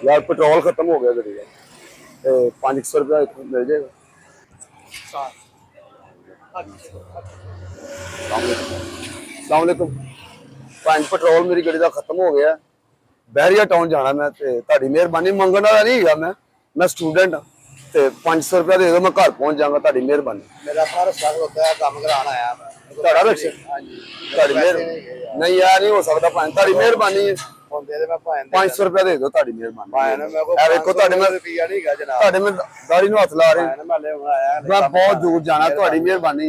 यार पेट्रोल खत्म हो गया गड्डी का ते 500 रुपया मिल जाएगा। अस्सलाम वालेकुम। पेट्रोल मेरी गड्डी का खत्म हो गया। बहरिया टाउन जाना मैं ते ताड़ी मेहरबानी मंगण वाला नहीं है मैं स्टूडेंट हाँ ते 500 रुपया दे दो मैं घर पहुंच जाऊंगा। ताड़ी मेहरबानी। मेरा सारा स्टॉक होता है काम कराना आया मैं ताड़ा रक्शा ताड़ी मेहरबानी नहीं यार नहीं हो सकता। ताड़ी मेहरबानी ਹੁੰਦੇ ਤੇ ਮੈਂ ਭਾਂ 500 रुपया दे दो ताड़ी मेहरबानी। ਭਾਂ ਨੇ ਮੇਰੇ ਕੋਲ ਇਹ ਵੇਖੋ ਤੁਹਾਡੇ ਮੈਂ ਰੁਪਿਆ ਨਹੀਂ ਗਾ ਜਨਾਬ ਤੁਹਾਡੇ ਮੈਂ ਦਾੜੀ ਨੂੰ ਹੱਥ ਲਾ ਰਹੇ ਭਾਂ ਮੈਂ ਲੈ ਆਇਆ ਮੈਂ ਬਹੁਤ ਦੂਰ ਜਾਣਾ। ਤੁਹਾਡੀ ਮਿਹਰਬਾਨੀ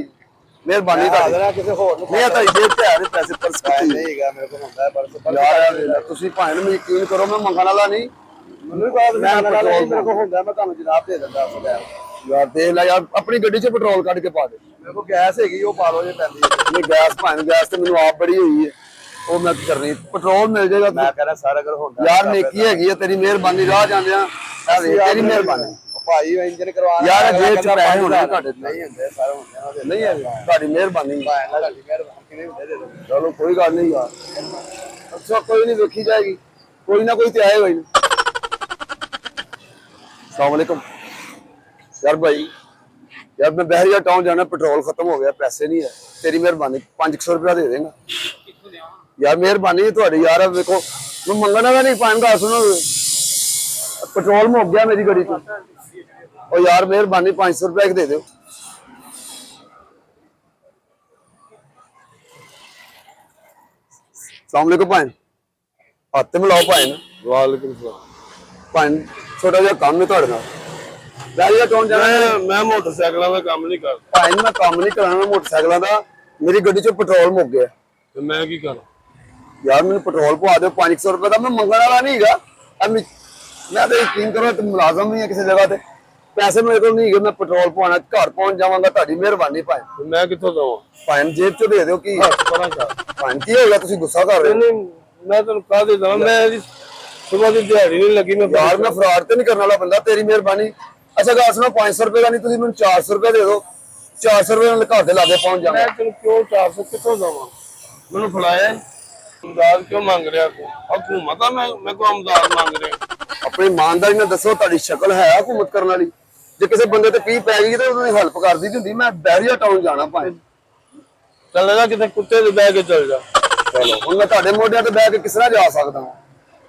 ਤੁਹਾਡੀ ਹਾਜ਼ਰ ਕਿਸੇ ਹੋਰ ਨੂੰ ਨਹੀਂ ਤਾਂ ਜੇਬ ਤੇ ਆ ਰਹੇ ਪੈਸੇ ਪਰਸ ਨਹੀਂ ਹੈਗਾ ਮੇਰੇ ਕੋਲ ਹੁੰਦਾ ਪਰ ਯਾਰ ਤੁਸੀਂ ਭਾਵੇਂ ਨੂੰ ਯਕੀਨ ਕਰੋ ਮੈਂ ਮੰਗਣ ਵਾਲਾ ਨਹੀਂ। ਮੈਨੂੰ ਵੀ ਬਾਤ ਮੈਂ ਮੇਰੇ ਕੋਲ ਹੁੰਦਾ ਮੈਂ ਤੁਹਾਨੂੰ ਜਨਾਬ ਦੇ ਦਿੰਦਾ ਯਾਰ ਦੇਖ ਲੈ ਯਾਰ ਆਪਣੀ ਗੱਡੀ 'ਚ ਪੈਟਰੋਲ ਕੱਢ ਕੇ ਪਾ ਦੇ। ਮੇਰੇ ਕੋਲ ਗੈਸ ਹੈਗੀ ਉਹ ਪਾ ਲਓ ਜੇ ਪੈਂਦੀ ਹੈ ਨਹੀਂ ਗੈਸ ਭਾਵੇਂ ਗੈਸ ਤੇ ਮੈਨੂੰ ਆਪ ਬੜੀ ਹੋਈ ਹੈ ਉਹ ਮੈਂ ਕਰਨੀ ਪੈਟਰੋਲ ਮਿਲ ਜਾਏਗਾ। ਮੈਂ ਕਹਿੰਦਾ ਸਾਰਾ ਕੁਝ ਹੁੰਦਾ ਯਾਰ ਨੇਕੀ ਹੈਗੀ ਹੈ ਤੇਰੀ ਮਿਹਰਬਾਨੀ ਰਾਹ ਜਾਂਦਿਆਂ ਤੇਰੀ ਮਿਹਰਬਾਨੀ ਭਾਈ ਇੰਜਨ ਕਰਵਾਉਣਾ ਯਾਰ ਜੇਬ 'ਚ ਪੈਸੇ ਹੋਣੇ ਤੁਹਾਡੇ ਨਹੀਂ ਹੁੰਦੇ ਸਾਰੇ ਹੁੰਦੇ ਨਹੀਂ ਹੈ ਤੁਹਾਡੀ ਮਿਹਰਬਾਨੀ। ਭਾਂ ਤੁਹਾਡੀ ਮਿਹਰਬਾਨੀ ਨਹੀਂ ਹੁੰਦੇ ਦੇ ਦਿਓ ਚਲੋ ਕੋਈ ਗੱਲ ਨਹੀਂ ਯਾਰ। ਅੱਛਾ ਕੋਈ ਨਹੀਂ ਵੇਖੀ ਜਾਏਗੀ ਕੋਈ ਨਾ ਕੋਈ ਤੇ ਆਏਗਾ ਹੀ। अस्सलाम वालेकुम यार भाई यार मैं बहरिया टाउन जाना पेट्रोल खत्म हो गया पैसे नहीं है तेरी मेहरबानी 500 रुपया दे देगा यार मेहरबानी थोड़ी यार। देखो मैं मंगना का नहीं पाएगा सुनो पेट्रोल मुक गया मेरी गाड़ी को और यार मेहरबानी 500 रुपया दे दो। अस्सलाम वालेकुम भाई हाथ मिलाओ भाई ना। वालेकुम सलाम भाई छोटा जिहा काम है ਤੁਹਾਡੇ ਨਾਲ ਬਹਿਰੀਆ ਟਾਊਨ ਜਾਣਾ। ਮੈਂ ਮੋਟਰਸਾਈਕਲਾਂ ਦਾ ਕੰਮ ਨਹੀਂ ਕਰਦਾ ਭਾਈ ਮੈਂ ਕੰਮ ਨਹੀਂ ਕਰਾਉਣਾ ਮੋਟਰਸਾਈਕਲਾਂ ਦਾ। ਮੇਰੀ ਗੱਡੀ 'ਚ ਪੈਟਰੋਲ ਮੁੱਕ ਗਿਆ ਤੇ ਮੈਂ ਕੀ ਕਰਾਂ ਯਾਰ ਮੈਨੂੰ ਪੈਟਰੋਲ ਪਵਾ ਦਿਓ 500 ਰੁਪਏ ਦਾ। ਮੈਂ ਮੰਗਣ ਵਾਲਾ ਨਹੀਂ ਹੈਗਾ ਮੈਂ ਤਾਂ ਯਕੀਨ ਕਰੋ ਤੇ ਮੁਲਾਜ਼ਮ ਨਹੀਂ ਹੈ ਕਿਸੇ ਜਗ੍ਹਾ ਤੇ ਪੈਸੇ ਮੇਰੇ ਕੋਲ ਨਹੀਂ ਹੈਗੇ। ਮੈਂ ਪੈਟਰੋਲ ਪਵਾਉਣਾ ਘਰ ਪਹੁੰਚ ਜਾਵਾਂਗਾ ਤੁਹਾਡੀ ਮਿਹਰਬਾਨੀ ਭਾਈ। ਤੇ ਮੈਂ ਕਿੱਥੋਂ ਦਵਾਂ ਭਾਈ ਜੇਬ 'ਚ ਦੇ ਦਿਓ ਕੀ ਪਰਾਂ ਕਰ ਭਾਈ ਕੀ ਹੋਏਗਾ ਤੁਸੀਂ ਗੁੱਸਾ ਕਰ ਰਹੇ ਹੋ। ਨਹੀਂ ਮੈਂ ਤੈਨੂੰ ਕਾਹ ਦੇ ਦਵਾਂ ਮੈਂ ਇਹਦੀ ਸੁਬਾਹ ਦੀ ਦਿਹਾੜੀ ਨਹੀਂ ਲੱਗੀ ਮੈਂ ਯਾਰ ਮੈਂ ਫਰਾਡ ਤੇ ਨਹੀਂ ਕਰਨ ਵਾਲਾ ਬੰਦਾ ਤੇਰੀ ਮਿਹਰਬਾਨੀ। ਅੱਛਾ ਗੱਲ ਸੁਣੋ 500 ਰੁਪਏ ਦਾ ਨਹੀਂ ਤੁਸੀਂ ਮੈਨੂੰ 400 ਰੁਪਏ ਦੇ ਦਿਓ 400 ਰੁਪਏ ਨਾਲ ਘਰ ਦੇ ਲਾਗੇ ਪਹੁੰਚ ਜਾਵਾਂਗਾ। ਮੈਂ ਤੈਨੂੰ ਕਿਉਂ 400 ਕਿੱਥੋਂ ਦਵਾਂ ਮੈਨੂੰ ਫੜਾਇਆ ਅਮਦਾਦ ਕਿਉਂ ਮੰਗ ਰਿਹਾ ਤੂੰ ਹਕੂਮਤ ਆ ਮੈਂ ਕੋ ਅਮਦਾਦ ਮੰਗ ਰਿਹਾ। ਆਪਣੀ ਇਮਾਨਦਾਰੀ ਨਾਲ ਦੱਸੋ ਤੁਹਾਡੀ ਸ਼ਕਲ ਹੈ ਹਕੂਮਤ ਕਰਨ ਵਾਲੀ। ਜੇ ਕਿਸੇ ਬੰਦੇ ਤੇ ਪੀ ਪੈ ਗਈ ਤੇ ਉਹਦੀ ਹੈਲਪ ਕਰਦੀ ਹੁੰਦੀ। ਮੈਂ ਬਹਿਰੀਆ ਟਾਊਨ ਜਾਣਾ ਭਾਵੇਂ ਚੱਲੇਗਾ ਕਿਤੇ ਕੁੱਤੇ ਦੇ ਬਹਿ ਕੇ ਚੱਲ ਜਾ। ਚਲੋ ਹੁਣ ਮੈਂ ਤੁਹਾਡੇ ਮੋਢਿਆਂ ਤੇ ਬਹਿ ਕੇ ਕਿਸ ਤਰ੍ਹਾਂ ਜਾ ਸਕਦਾ ਹਾਂ।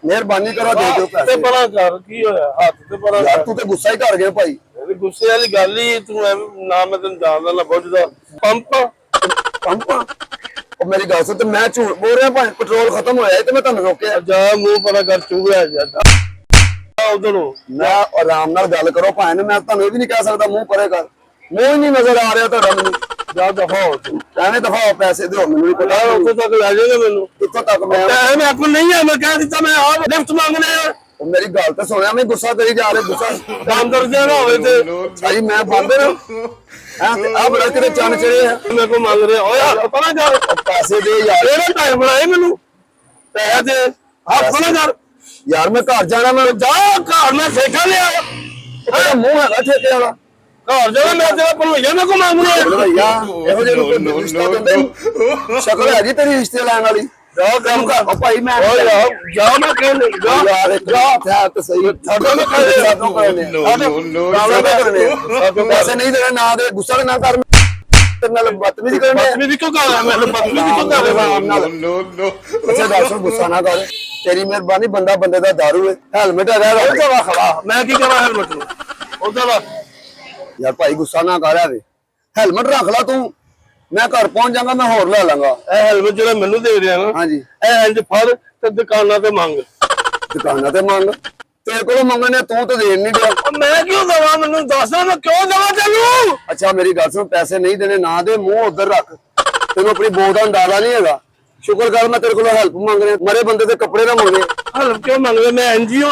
ਮਿਹਰਬਾਨੀ ਕਰੋ ਦੇ ਦਿਓ ਤੇ ਪੈਸੇ। ਪਰਾਂ ਕਰ ਕੀ ਹੋਇਆ ਹੱਥ ਤੇ ਪਰਾਂ ਯਾਰ ਤੂੰ ਤੇ ਗੁੱਸਾ ਹੀ ਕਰ ਗਿਆ ਭਾਈ। ਇਹ ਗੁੱਸੇ ਵਾਲੀ ਗੱਲ ਹੀ ਤੂੰ ਐਵੇਂ ਨਾ ਮੈਂ ਤੈਨੂੰ ਜਾਣਦਾ ਨਾ ਪੁੱਛਦਾ ਪੰਪ ਉਹ ਮੇਰੀ ਗੱਲ ਸੁਣ ਤੇ ਮੈਂ ਝੂਠ ਬੋਲ ਰਿਹਾ ਭਾਈ ਪੈਟਰੋਲ ਖਤਮ ਹੋਇਆ ਤੇ ਮੈਂ ਤੁਹਾਨੂੰ ਰੋਕਿਆ। ਜਾ ਮੂੰਹ ਪਰਾਂ ਕਰ ਚੂਹਿਆ ਜਾਂਦਾ ਉਧਰੋਂ ਮੈਂ ਆਰਾਮ ਨਾਲ ਗੱਲ ਕਰੋ ਭਾਈ ਨੇ। ਮੈਂ ਤੁਹਾਨੂੰ ਇਹ ਵੀ ਨਹੀਂ ਕਹਿ ਸਕਦਾ ਮੂੰਹ ਪਰੇ ਕਰ। ਮੂੰਹ ਹੀ ਨਹੀਂ ਨਜ਼ਰ ਆ ਰਿਹਾ ਤੁਹਾਡਾ ਮੈਨੂੰ। ਜਾ ਦਫਾ ਹੋ ਤੂੰ ਐਵੇਂ ਦਫਾ ਪੈਸੇ ਦਿਓ ਮੈਨੂੰ ਵੀ ਪਤਾ ਉੱਥੇ ਤੱਕ ਲੈ ਜਾਏਗਾ ਮੈਨੂੰ ਕਿੱਥੋਂ ਤੱਕ ਮੈਂ ਪੈਸੇ ਮੇਰੇ ਕੋਲ ਨਹੀਂ ਹੈ ਮੈਂ ਕਹਿ ਦਿੱਤਾ ਮੈਂ ਆਪ ਲਿਫਟ ਮੰਗਣੇ ਆ ਉਹ ਮੇਰੀ ਗੱਲ ਤਾਂ ਸੁਣਿਆ ਮੈਂ ਗੁੱਸਾ ਕਰੀ ਜਾ ਰਿਹਾ ਗੁੱਸਾ ਬਾਂਦਰ ਜਿਹਾ ਨਾ ਹੋਵੇ ਤੇ ਭਾਈ ਮੈਂ ਬਾਂਦਰ ਹਾਂ ਤੇ ਆ ਬੜਾ ਕਿਤੇ ਚੰਨ ਚੜੇ ਆ ਮੇਰੇ ਕੋਲ ਮੰਗ ਰਿਹਾ ਓਏ ਹੱਥ ਪਰਾਂ ਕਰ ਪੈਸੇ ਦੇ ਯਾਰ। ਇਹਨੇ ਟਾਈਮ ਬਣਾਏ ਮੈਨੂੰ ਪੈਸੇ ਦੇ ਹੱਥ ਪਰਾਂ ਕਰ ਯਾਰ ਮੈਂ ਘਰ ਜਾਣਾ ਮੈਂ ਜਾ ਘਰ ਮੈਂ ਠੇਕਾ ਲਿਆ ਤੇਰਾ ਮੂੰਹ ਹੈਗਾ ਠੇਕੇ ਵਾਲਾ। ਘਰ ਜਾਣਾ ਮੈਂ ਤੇਰਾ ਭਣੋਈਆ ਮੈਂ ਕੋ ਮੰਗਣੇ ਭਈਆ ਇਹੋ ਜਿਹੇ ਨੂੰ ਕੋਈ ਰਿਸ਼ਤਾ ਦਿੰਦੇ ਨੀ। ਸ਼ਕਲ ਹੈਗੀ ਤੇਰੀ ਰਿਸ਼ਤੇ ਲੈਣ ਵਾਲੀ। ਜਾ ਕੰਮ ਕਰ ਉਹ ਭਾਈ ਮੈਂ ਓਏ ਜਾ ਮੈਂ ਕਹਿੰਦਾ ਜਾ ਯਾਰ ਜਾ ਤੇ ਸਹੀ ਸਾਡਾ ਮੈਂ ਕਹਿ ਰਿਹਾ ਪੈਸੇ ਨਹੀਂ ਦੇਣੇ ਨਾ ਦੇ ਗੁੱਸਾ ਨਾ ਕਰ ਤੇਰੇ ਨਾਲ ਬਦਤਮੀਜ਼ੀ ਕਰਨੇ ਬਦਤਮੀਜ਼ੀ ਕਿਉਂ ਕਰ ਰਿਹਾ ਮੈਂ ਬਦਤਮੀਜ਼ੀ ਕਿਉਂ ਕਰ ਰਿਹਾ ਅੱਛਾ ਦੱਸ ਗੁੱਸਾ ਨਾ ਕਰ ਤੇਰੀ ਮਿਹਰਬਾਨੀ ਬੰਦਾ ਬੰਦੇ ਦਾ ਦਾਰੂ ਹੈ ਹੈਲਮਟ ਹੈਗਾ ਉਹਦਾ ਖੜਾ ਮੈਂ ਕੀ ਕਰਾਂ ਹੈਲਮਟ ਨੂੰ ਉਹਦਾ ਯਾਰ ਭਾਈ ਗੁੱਸਾ ਨਾ ਕਰ ਰਿਹਾ ਹੈਲਮਟ ਰੱਖ ਲੈ ਤੂੰ ਮੈਂ ਘਰ ਪਹੁੰਚ ਜਾਵਾਂਗਾ ਮੈਂ ਹੋਰ ਲੈ ਲਾਂਗਾ। ਇਹ ਹੈਲਮਟ ਜਿਹੜਾ ਮੈਨੂੰ ਦੇ ਰਿਹਾ ਨਾ ਹਾਂਜੀ ਇਹ ਇੰਜ ਫੜ ਤੇ ਦੁਕਾਨਾਂ ਤੇ ਮੰਗ ਦੁਕਾਨਾਂ ਤੇ ਮੰਗ ਤੇਰੇ ਕੋਲੋਂ ਮੰਗਣੇ ਤੂੰ ਤਾਂ ਦੇਣ ਨਹੀਂ ਦਿਆ। ਮੈਂ ਕਿਉਂ ਦਵਾਂ ਮੈਨੂੰ ਦੱਸ ਮੈਂ ਕਿਉਂ ਦਵਾਂ ਤੈਨੂੰ ਅੱਛਾ ਮੇਰੀ ਗੱਲ ਸੁਣ ਪੈਸੇ ਨਹੀਂ ਦੇਣੇ ਨਾ ਦੇ ਮੂੰਹ ਉਧਰ ਰੱਖ ਤੈਨੂੰ ਆਪਣੀ ਬੋਲ ਦਾ ਅੰਦਾਜ਼ਾ ਨਹੀਂ ਹੈਗਾ। ਸ਼ੁਕਰ ਕਰ ਮੈਂ ਤੇਰੇ ਕੋਲੋਂ ਹੈਲਪ ਮੰਗ ਰਿਹਾ ਮਰੇ ਬੰਦੇ ਦੇ ਕੱਪੜੇ ਨਾ ਮੰਗੇ। ਹੈਲਪ ਕਿਉਂ ਮੰਗ ਰਿਹਾ ਮੈਂ ਐਨਜੀਓ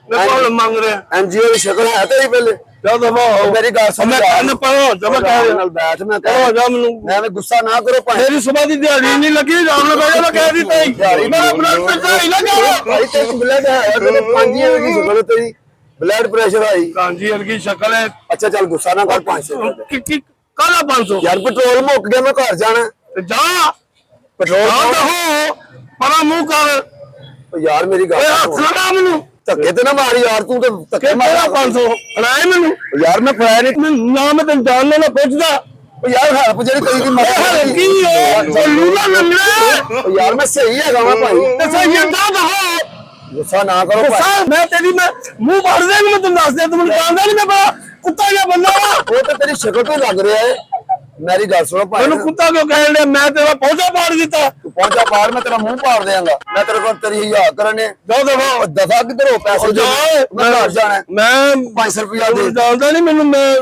ਮੈਂ ਕੋਲ ਮੰਗ ਰਿਹਾ ਐਨਜੀਓ ਦੀ ਸ਼ਕਲ ਹੈ ਤੇਰੀ ਪਹਿਲੇ ਜਾ ਦਫਾ ਹੋ ਮੇਰੀ ਗੱਲ ਸੁਣ ਮੈਂ ਕੰਨ ਪਾਉ ਜਮਾ ਕਹਿ ਰਿਹਾ ਨਾਲ ਬੈਠ ਮੈਂ ਹੋ ਜਾ ਮੈਨੂੰ ਐਵੇਂ ਗੁੱਸਾ ਨਾ ਕਰੋ ਭਾਈ। ਮੇਰੀ ਸੁਬਾਹ ਦੀ ਦਿਹਾੜੀ ਨਹੀਂ ਲੱਗੀ ਰਾਮ ਨਾਲ ਬੈਠਾ ਮੈਂ ਕਹਿ ਦਿੱਤਾ ਮੇਰਾ ਬਲੱਡ ਪ੍ਰੈਸ਼ਰ ਹੀ ਲੱਗਾ ਭਾਈ ਤੇ ਬਲੱਡ ਹੈ ਤੇਰੇ ਪੰਜੀਆਂ ਦੀ ਸ਼ਕਲ ਤੇਰੀ ਬਲੱਡ ਪ੍ਰੈਸ਼ਰ ਆਈ ਕਾਂਜੀ ਵਰਗੀ ਸ਼ਕਲ ਹੈ ਅੱਛਾ ਚੱਲ ਗੁੱਸਾ ਨਾ ਕਰ 500 ਕਾਲਾ 500 ਯਾਰ ਪੈਟਰੋਲ ਮੁੱਕ ਗਿਆ ਮੈਂ ਘਰ ਜਾਣਾ ਤੇ ਜਾ ਪੈਟਰੋਲ ਹੋ ਪਰਾਂ ਮੂੰਹ ਕਰ ਯਾਰ ਮੇਰੀ ਗੱਲ ਓਏ ਹੱਥ ਲਗਾ ਮੈਨੂੰ ਧੱਕੇ ਤੇ ਨਾ ਮਾਰ ਯਾਰ, ਤੂੰ ਤੇ ਧੱਕੇ ਕਿਹੜਾ ਮਾਰ 500 ਫੜਾਏ ਮੈਨੂੰ ਯਾਰ। ਮੈਂ ਫੜਾਇਆ ਨਹੀਂ ਨਾ, ਮੈਂ ਤੈਨੂੰ ਜਾਣਨੇ ਨਾ ਪੁੱਛਦਾ ਉਹ ਯਾਰ, ਹੈਲਪ ਜਿਹੜੀ ਕਰੀ ਦੀ ਮਦਦ ਕੀ ਹੈ ਚੱਲੂ ਨਾ ਲੰਗੜਾ ਉਹ ਯਾਰ ਮੈਂ ਸਹੀ ਹੈਗਾ ਵਾ ਭਾਈ, ਤੇ ਸਹੀ ਏਦਾਂ ਕਹੋ ਗੁੱਸਾ ਨਾ ਕਰੋ ਭਾਈ। ਸਾ ਮੈਂ ਤੇਰੀ ਮੈਂ ਮੂੰਹ ਵੜ ਦੇ ਮੈਂ ਤੈਨੂੰ ਦੱਸ ਦਿਆਂ, ਤੂੰ ਮੈਨੂੰ ਜਾਣਦਾ ਨਹੀਂ, ਮੈਂ ਬੜਾ ਕੁੱਤਾ ਜਿਹਾ ਬੰਦਾ ਵਾ। ਉਹ ਤਾਂ ਤੇਰੀ ਸ਼ਕਲ ਤੋਂ ਹੀ ਲੱਗ ਰਿਹਾ ਹੈ। ਮੇਰੀ ਗੱਲ ਸੁਣੋ ਭਾਈ, ਮੈਨੂੰ ਕੁੱਤਾ ਕਿਉਂ ਕਹਿਣ ਡਿਆ? ਮੈਂ ਤੇਰਾ ਪੌਂਚਾ ਪਾੜ ਦਿੱਤਾ। ਤੂੰ ਪਹੁੰਚਾ ਪਾੜ, ਮੈਂ ਤੇਰਾ ਮੂੰਹ ਪਾੜ ਦੇਵਾਂਗਾ। ਮੈਂ ਤੇਰੇ ਕੋਲ ਤੇਰੀ ਹਿਆ ਕਰਨੇ ਦੋ ਦਫਾ ਦਫਾ ਕਿੱਧਰ ਹੋ ਪੈਸੇ ਦੇ, ਮੈਂ ਘਰ ਜਾਣਾ ਮੈਂ 500 ਰੁਪਇਆ ਦੇ। ਜਾਣਦਾ ਨਹੀਂ ਮੈਨੂੰ, ਮੈਂ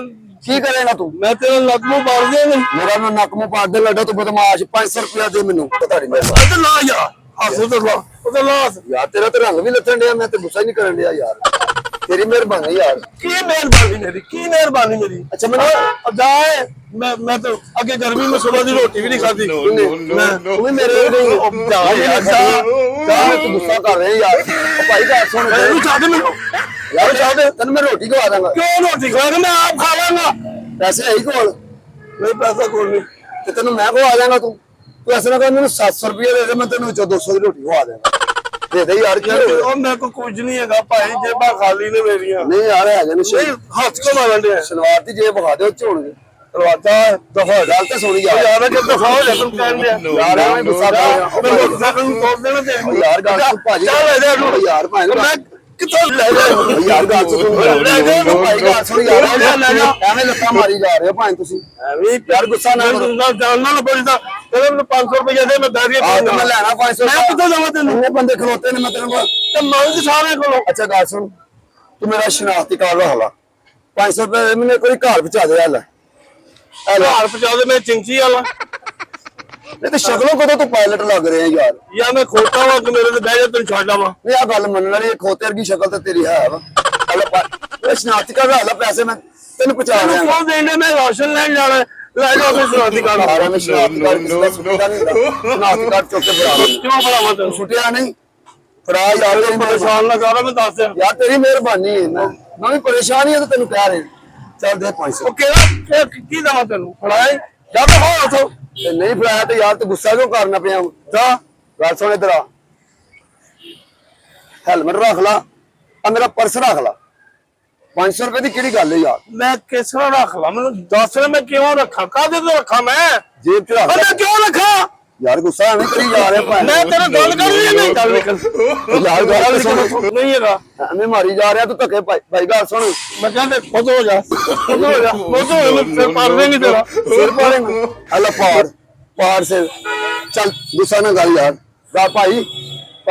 ਕੀ ਕਰੇਗਾ ਤੂੰ? ਮੈਂ ਤੇਰਾ ਲੱਕ ਨੂੰ ਪਾੜ ਦੇ ਨਹੀਂ ਮੇਰਾ ਨਾ ਨੱਕ ਮੂੰਹ ਪਾੜ ਦੇ ਲੱਡਾ, ਤੂੰ ਬਦਮਾਸ਼। 500 ਰੁਪਇਆ ਦੇ ਮੈਨੂੰ। ਤੁਹਾਡੀ ਮੈਂ ਤੇ ਲਾ ਯਾਰ ਹੱਸ ਤੇ ਲਾ ਉਹ ਤੇ ਲਾ। ਯਾਰ ਤੇਰਾ ਤੇ ਰੰਗ ਵੀ ਲੱਥਣ ਡਿਆ, ਮੈਂ ਤੇ ਗੁੱਸਾ ਹੀ ਨਹੀਂ ਕਰਨ ਡਿਆ ਯਾਰ। ਤੇਰੀ ਮਿਹਰਬਾਨੀ ਯਾਰ। ਕੀ ਮਿਹਰਬਾਨੀ ਮੇਰੀ, ਕੀ ਮਿਹਰਬਾਨੀ ਮੇਰੀ? ਅੱਛਾ ਮੈਨੂੰ ਜਾਏ ਮੈਂ ਤਾਂ ਅੱਗੇ ਗਰਮੀ में सुबह ਦੀ ਰੋਟੀ ਵੀ ਨਹੀਂ ਖਾਦੀ। ਤੂੰ ਵੀ ਮੇਰੇ ਨਹੀਂ ਜਾ ਯਾਰ, ਜਾ ਤੂੰ ਗੁੱਸਾ ਕਰ ਰਿਹਾ ਯਾਰ। ਉਹ ਭਾਈ ਗੱਲ ਸੁਣ ਮੈਨੂੰ ਛੱਡ ਮੈਨੂੰ ਯਾਰ, ਛੱਡ ਤੈਨੂੰ ਮੈਂ ਰੋਟੀ ਖਵਾ ਦਾਂਗਾ। ਕਿਉਂ ਰੋਟੀ ਖਾਣਾ? ਮੈਂ ਆਪ ਖਾ ਲਾਂਗਾ। ਪੈਸੇ ਹੈ ਹੀ ਕੋਲ, ਮੇਰੇ ਪੈਸਾ ਕੋਲ ਨਹੀਂ। ਤੇ ਤੈਨੂੰ ਮੈਂ ਖਵਾ ਦਾਂਗਾ। ਤੂੰ ਐਸਾ ਨਾ ਕਰ, ਮੈਨੂੰ 700 ਰੁਪਏ ਦੇ ਦੇ, ਮੈਂ ਤੈਨੂੰ 200 ਦੀ ਰੋਟੀ ਖਵਾ ਦੇਵਾਂਗਾ। ਦੇ ਦੇ ਯਾਰ। ਕੀ ਉਹ ਮੇਰੇ ਕੋਲ ਕੁਝ ਨਹੀਂ ਹੈਗਾ ਭਾਈ, ਜੇਬਾਂ ਖਾਲੀ ਨੇ ਮੇਰੀਆਂ। ਨਹੀਂ ਯਾਰ, ਹੈਗੇ ਨੇ ਨਹੀਂ ਹੱਥ ਕੋ ਮਾਰਨ ਦੇ ਸ਼ਲਵਾਰ ਦੀ ਜੇਬ ਵਿਖਾ ਦੇ, ਉਹ ਚ ਹੋਣਗੇ। ਦਰਵਾਜ਼ਾ ਦਫਾ ਗੱਲ ਤੇ ਸੁਣੀ ਯਾਰ। ਯਾਰ ਕਿ ਦਫਾ ਹੋ ਜਾ ਤੂੰ ਕਹਿੰਦੇ ਯਾਰ ਐਵੇਂ ਗੁੱਸਾ ਕਰ ਰਿਹਾ। ਮੈਂ ਮੋਟਰਸਾਈਕਲ ਨੂੰ ਤੋੜ ਦੇਣਾ ਤੇ ਯਾਰ ਗੱਲ ਸੁਣ ਭਾਜੀ, ਚੱਲ ਲੈ ਜਾ ਉਹ ਯਾਰ ਭਾਈ ਮੈਂ ਕਿੱਥੋਂ ਲੈ ਜਾ ਯਾਰ ਗੱਲ ਸੁਣ ਲੈ ਜਾ ਭਾਈ, ਗੱਲ ਸੁਣ ਯਾਰ। ਲੈ ਜਾ ਐਵੇਂ ਲੱਤਾਂ ਮਾਰੀ ਜਾ ਰਹੇ ਹੋ ਭਾਈ ਤੁਸੀਂ। ਐਵੇਂ ਯਾਰ ਗੁੱਸਾ ਨਾ ਕਰੋ। ਨਾ ਜਾਣਨਾ ਨਾ ਪੁੱਛਦਾ ਤੇਰੇ ਮੈਨੂੰ 500 ਰੁਪਏ ਦੇ, ਮੈਂ ਬੈਠ ਕੇ ਆਹ ਤੇ ਮੈਂ ਲੈਣਾ 500। ਮੈਂ ਕਿੱਥੋਂ ਜਾਵਾਂ ਤੈਨੂੰ? ਇੰਨੇ ਬੰਦੇ ਖਲੋਤੇ ਨੇ, ਮੈਂ ਤੈਨੂੰ ਤੇ ਮੰਗ ਸਾਰੇ ਕੋਲੋਂ। ਅੱਛਾ ਗੱਲ ਸੁਣ, ਤੂੰ ਮੇਰਾ ਸ਼ਨਾਖਤੀ ਕਾਰਡ ਰੱਖ ਲਾ। 500 ਰੁਪਏ ਮੈਨੂੰ ਕੋਈ ਘਰ ਪਹੁੰਚਾ ਦੇ। ਹਲ ਘਰ ਪਹੁੰਚਾ ਦੇ, ਮੈਂ ਚਿੰਚੀ ਵਾਲਾ। ਨਹੀਂ ਤੇ ਸ਼ਕਲੋਂ ਕਦੋਂ ਤੂੰ ਪਾਇਲਟ ਲੱਗ ਰਿਹਾ ਯਾਰ। ਯਾ ਮੈਂ ਖੋਟਾ ਵਾਂ ਕਿ ਮੇਰੇ ਤੇ ਬਹਿ ਜਾ ਤੈਨੂੰ ਛੱਡ ਆਵਾਂ। ਨਹੀਂ ਆ ਗੱਲ ਮੰਨਣ ਵਾਲੀ, ਖੋਤੇ ਵਰਗੀ ਸ਼ਕਲ ਤੇ ਤੇਰੀ ਹੈ ਵਾ। ਹਲ ਸ਼ਨਾਖਤੀ ਕਾਰਡ ਰੱਖ ਲਾ, ਪੈਸੇ ਮੈਂ ਤੈਨੂੰ ਪਹੁੰਚਾ ਤੈਨੂੰ ਦਿਆਂਗਾ। ਕਿਉਂ ਦੇਣੇ? ਮੈਂ ਰਾਸ਼ਨ ਲੈਣ ਜਾਣਾ, ਲੈ ਜਾ ਫਿਰ ਸ਼ਨਾਖਤੀ ਕਾਰਡ। ਸਾਰਾ ਮੈਂ ਸ਼ਨਾਖਤੀ ਕਾਰਡ ਕਿਸੇ ਦਾ ਸੁੱਟਦਾ ਨਹੀਂ ਹੁੰਦਾ। ਸ਼ਨਾਖਤੀ ਕਾਰਡ ਚੁੱਕ ਕੇ ਫੜਾ ਦੇ। ਕਿਉਂ ਫੜਾਵਾਂ ਤੈਨੂੰ? ਸੁੱਟਿਆ ਨਹੀਂ, ਫੜਾ ਯਾਰ। ਤੇਰੀ ਪਰੇਸ਼ਾਨ ਨਾ ਕਰ, ਮੈਂ ਦੱਸ ਦਿਆਂ। ਯਾਰ ਤੇਰੀ ਮਿਹਰਬਾਨੀ ਹੈ। ਮੈਂ ਵੀ ਪਰੇਸ਼ਾਨ ਹੀ ਆ ਤੇ ਤੈਨੂੰ ਕਹਿ ਰਿਹਾ। ਚੱਲ ਦੇ 500। ਉਹ ਕਿਹੜਾ ਕੀ ਦਵਾਂ ਤੈਨੂੰ? ਫੜਾਏ ਜਦ ਹੋ ਉਥੋਂ। ਤੇ ਨਹੀਂ ਫੜਾਇਆ ਤੇ ਯਾਰ ਤੂੰ ਗੁੱਸਾ ਕਿਉਂ ਕਰਨਾ ਪਿਆ? ਜਾ ਗੱਲ ਸੁਣ ਇਧਰ ਆ, ਹੈਲਮਟ ਰੱਖ ਲਾ, ਆ ਮੇਰਾ ਪਰਸ ਰੱਖ ਲਾ। 500 ਰੁਪਏ ਦੀ ਕਿਹੜੀ ਗੱਲ ਹੈ ਯਾਰ? ਮੈਂ ਕਿਸ ਤਰ੍ਹਾਂ ਰੱਖ ਲਾ? ਮੈਨੂੰ ਦੱਸ ਲੈ, ਮੈਂ ਕਿਉਂ ਰੱਖਾਂ? ਕਾਹਦੇ ਤੋਂ ਰੱਖਾਂ? ਮੈਂ ਜੇਬ ਚ ਰੱਖ ਮੈਂ ਕਿਉਂ ਰੱਖਾਂ? ਯਾਰ ਗੁੱਸਾ ਐਵੇਂ ਕਰੀ ਜਾ ਰਿਹਾ ਭਾਈ। ਮੈਂ ਤੇਰੇ ਗੱਲ ਕਰ ਰਹੀ ਨਹੀਂ। ਚੱਲ ਨਿਕਲ। ਯਾਰ ਗੱਲ ਸੁਣ, ਨਹੀਂ ਹੈਗਾ। ਐਵੇਂ ਮਾਰੀ ਜਾ ਰਿਹਾ ਤੂੰ ਧੱਕੇ। ਭਾਈ ਗੱਲ ਸੁਣ, ਮੈਂ ਕਹਿੰਦੇ ਖੁਦ ਹੋ ਜਾ, ਖੁਦ ਹੋ ਜਾ, ਖੁਦ ਹੋ ਜਾ। ਮੈਂ ਸਿਰ ਪਾੜ ਦੇਂਗੀ ਤੇਰਾ। ਸਿਰ ਪਾੜੇਂਗਾ। ਹਲਾ ਪਾੜ ਸਿਰ। ਚੱਲ ਗੁੱਸਾ ਨਾ ਕਰ ਯਾਰ। ਗਾ ਭਾਈ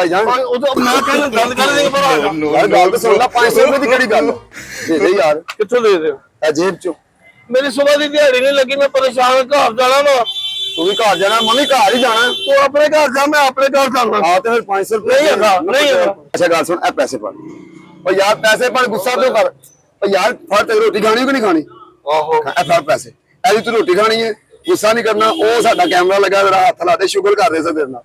ਜਾਨ ਉਦੋਂ ਮੈਂ ਕਹਿੰਦਾ ਗੱਲ ਕਰ ਦੇਂਗੇ ਪਰ ਆ ਜਾ। ਯਾਰ ਗੱਲ ਤਾਂ ਸੁਣ ਲੈ, 500 ਰੁਪਏ ਦੀ ਕਿਹੜੀ ਗੱਲ? ਦੇ ਦੇ ਯਾਰ। ਕਿੱਥੋਂ ਦੇ ਦੇ? ਇਹ ਜੇਬ ਚੋਂ। ਮੇਰੀ ਸਵੇਰ ਦੀ ਦਿਹਾੜੀ ਨਹੀਂ ਲੱਗੀ, ਮੈਂ ਪਰੇਸ਼ਾਨ ਘਰ ਜਾਣਾ ਵਾ। ਤੂੰ ਵੀ ਘਰ ਜਾਣਾ, ਮੈਂ ਵੀ ਘਰ ਹੀ ਜਾਣਾ। ਤੂੰ ਆਪਣੇ ਘਰ ਜਾ, ਮੈਂ ਆਪਣੇ ਘਰ ਜਾਣਾ। ਆ ਤੇ ਫਿਰ 500 ਰੁਪਏ ਨਹੀਂ ਹੈਗਾ, ਨਹੀਂ ਹੈਗਾ। ਅੱਛਾ ਗੱਲ ਸੁਣ, ਇਹ ਪੈਸੇ ਫੜ। ਓ ਯਾਰ ਪੈਸੇ ਫੜ, ਗੁੱਸਾ ਕਿਉਂ ਕਰ? ਓ ਯਾਰ ਫੜ, ਤੇ ਰੋਟੀ ਖਾਣੀ ਕਿ ਨਹੀਂ ਖਾਣੀ? ਆਹੋ ਇਹ ਫੜ ਪੈਸੇ। ਇਹਦੀ ਤੂੰ ਰੋਟੀ ਖਾਣੀ ਹੈ, ਗੁੱਸਾ ਨਹੀਂ ਕਰਨਾ। ਉਹ ਸਾਡਾ ਕੈਮਰਾ ਲੱਗਾ, ਤੇਰਾ ਹੱਥ ਲਾ ਦੇ, ਸ਼ੁਕਰ ਕਰ ਰਹੇ ਸੀ ਤੇਰੇ ਨਾਲ।